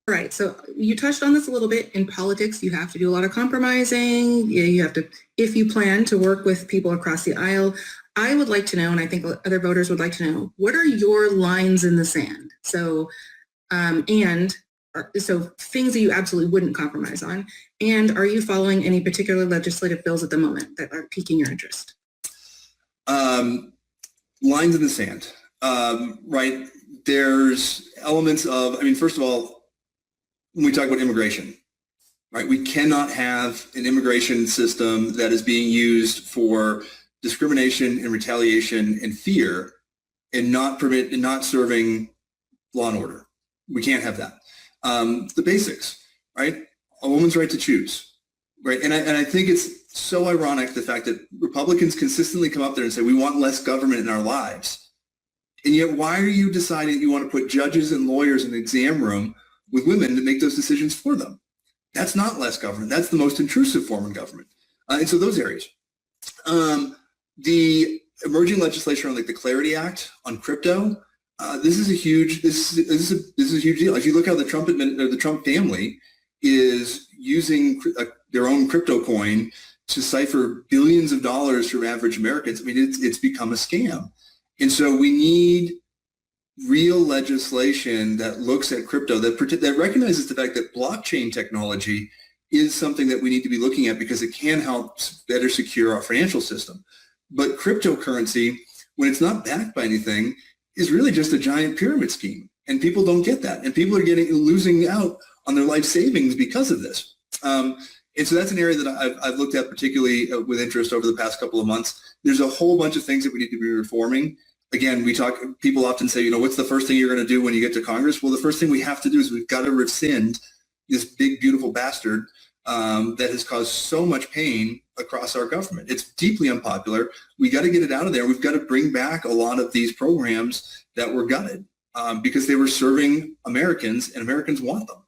Right. So you touched on this a little bit. In politics, you have to do a lot of compromising. You have to, if you plan to work with people across the aisle. I would like to know, and I think other voters would like to know, what are your lines in the sand? So, so things that you absolutely wouldn't compromise on. And are you following any particular legislative bills at the moment that are piquing your interest? Lines in the sand, right? There's elements of, I mean, first of all, when we talk about immigration, right, we cannot have an immigration system that is being used for discrimination and retaliation and fear and not serving law and order. We can't have that. The basics, right? A woman's right to choose, right? And I think it's so ironic, the fact that Republicans consistently come up there and say, we want less government in our lives. And yet, why are you deciding you want to put judges and lawyers in the exam room with women to make those decisions for them? That's not less government. That's the most intrusive form of government. And so those areas. The emerging legislation on like the Clarity Act on crypto, this is a huge deal. If you look how the Trump family is using their own crypto coin to cipher billions of dollars from average Americans, I mean, it's become a scam. And so we need real legislation that looks at crypto, that recognizes the fact that blockchain technology is something that we need to be looking at because it can help better secure our financial system. But cryptocurrency, when it's not backed by anything, is really just a giant pyramid scheme. And people don't get that. And people are losing out on their life savings because of this. And so that's an area that I've looked at particularly with interest over the past couple of months. There's a whole bunch of things that we need to be reforming. Again, people often say, what's the first thing you're going to do when you get to Congress? Well, the first thing we have to do is we've got to rescind this big, beautiful bastard that has caused so much pain across our government. It's deeply unpopular. We got to get it out of there. We've got to bring back a lot of these programs that were gutted because they were serving Americans and Americans want them.